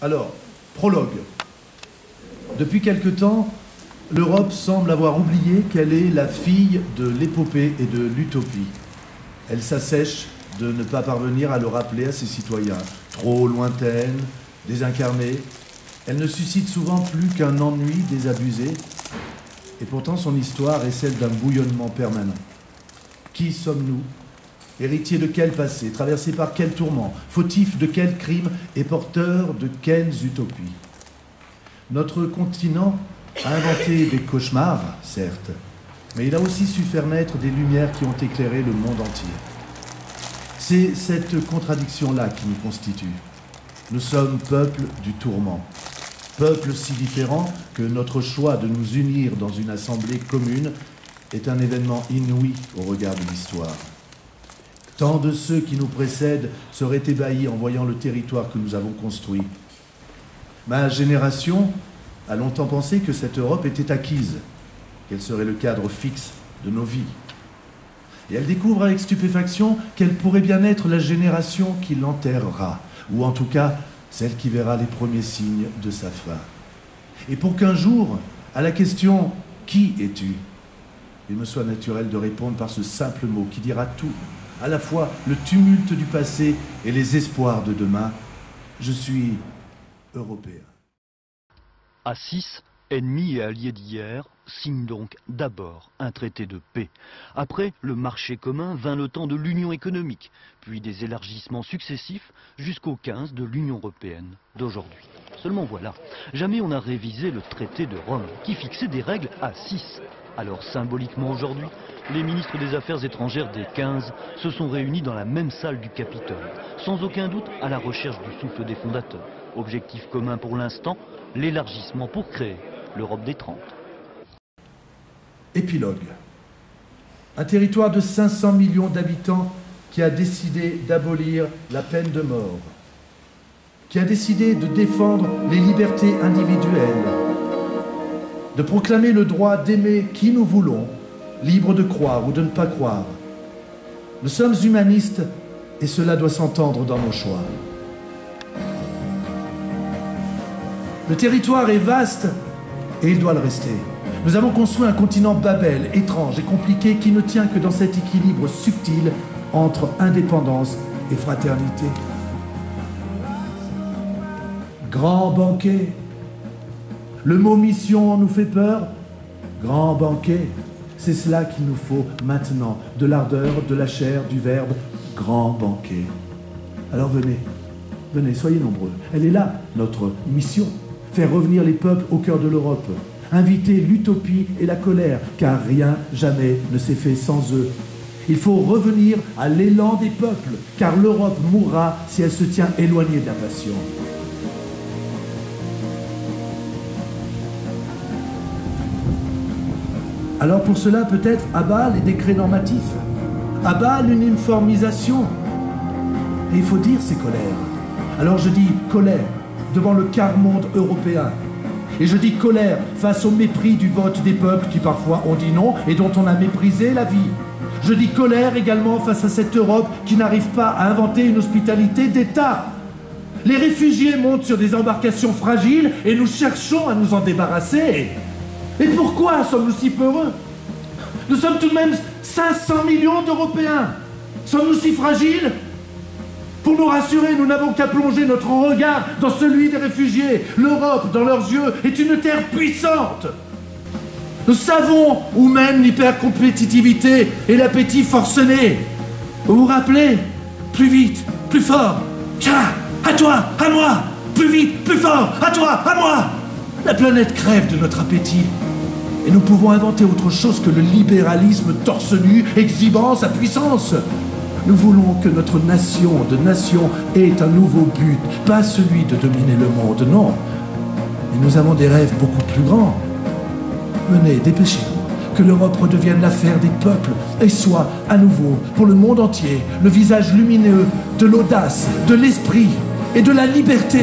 Alors, prologue. Depuis quelque temps, l'Europe semble avoir oublié qu'elle est la fille de l'épopée et de l'utopie. Elle s'assèche de ne pas parvenir à le rappeler à ses citoyens. Trop lointaine, désincarnée, elle ne suscite souvent plus qu'un ennui désabusé, et pourtant son histoire est celle d'un bouillonnement permanent. Qui sommes-nous? Héritiers de quel passé? Traversés par quels tourments? Fautifs de quels crimes? Et porteurs de quelles utopies? Notre continent a inventé des cauchemars, certes, mais il a aussi su faire naître des lumières qui ont éclairé le monde entier. C'est cette contradiction-là qui nous constitue. Nous sommes peuple du tourment. Peuple si différent que notre choix de nous unir dans une assemblée commune est un événement inouï au regard de l'histoire. Tant de ceux qui nous précèdent seraient ébahis en voyant le territoire que nous avons construit. Ma génération a longtemps pensé que cette Europe était acquise, qu'elle serait le cadre fixe de nos vies. Et elle découvre avec stupéfaction qu'elle pourrait bien être la génération qui l'enterrera, ou en tout cas celle qui verra les premiers signes de sa fin. Et pour qu'un jour, à la question « Qui es-tu ?», il me soit naturel de répondre par ce simple mot qui dira tout, à la fois le tumulte du passé et les espoirs de demain. Je suis européen. À 6, ennemis et alliés d'hier signent donc d'abord un traité de paix. Après le marché commun vint le temps de l'union économique, puis des élargissements successifs jusqu'au 15 de l'Union européenne d'aujourd'hui. Seulement voilà, jamais on n'a révisé le traité de Rome qui fixait des règles à 6. Alors symboliquement aujourd'hui, les ministres des Affaires étrangères des 15 se sont réunis dans la même salle du Capitole, sans aucun doute à la recherche du souffle des fondateurs. Objectif commun pour l'instant, l'élargissement pour créer l'Europe des 30. Épilogue. Un territoire de 500 millions d'habitants qui a décidé d'abolir la peine de mort, qui a décidé de défendre les libertés individuelles, de proclamer le droit d'aimer qui nous voulons, libre de croire ou de ne pas croire. Nous sommes humanistes et cela doit s'entendre dans nos choix. Le territoire est vaste et il doit le rester. Nous avons construit un continent Babel, étrange et compliqué, qui ne tient que dans cet équilibre subtil entre indépendance et fraternité. Grand banquet. Le mot mission nous fait peur. Grand banquet. C'est cela qu'il nous faut maintenant. De l'ardeur, de la chair, du verbe. Grand banquet. Alors venez, venez, soyez nombreux. Elle est là, notre mission. Faire revenir les peuples au cœur de l'Europe. Inviter l'utopie et la colère, car rien, jamais ne s'est fait sans eux. Il faut revenir à l'élan des peuples, car l'Europe mourra si elle se tient éloignée de la passion. Alors pour cela, peut-être, à bas les décrets normatifs, à bas l'uniformisation. Et il faut dire ces colères. Alors je dis colère devant le quart-monde européen. Et je dis colère face au mépris du vote des peuples qui parfois ont dit non et dont on a méprisé la vie. Je dis colère également face à cette Europe qui n'arrive pas à inventer une hospitalité d'État. Les réfugiés montent sur des embarcations fragiles et nous cherchons à nous en débarrasser. Et pourquoi sommes-nous si peureux? Nous sommes tout de même 500 millions d'Européens. Sommes-nous si fragiles? Pour nous rassurer, nous n'avons qu'à plonger notre regard dans celui des réfugiés. L'Europe, dans leurs yeux, est une terre puissante. Nous savons où mène l'hypercompétitivité et l'appétit forcené. Vous vous rappelez? Plus vite, plus fort. Tiens, à toi, à moi. Plus vite, plus fort, à toi, à moi. La planète crève de notre appétit. Et nous pouvons inventer autre chose que le libéralisme torse nu, exhibant sa puissance. Nous voulons que notre nation de nations ait un nouveau but, pas celui de dominer le monde, non. Mais nous avons des rêves beaucoup plus grands. Venez, dépêchez-vous, que l'Europe redevienne l'affaire des peuples et soit, à nouveau, pour le monde entier, le visage lumineux de l'audace, de l'esprit et de la liberté.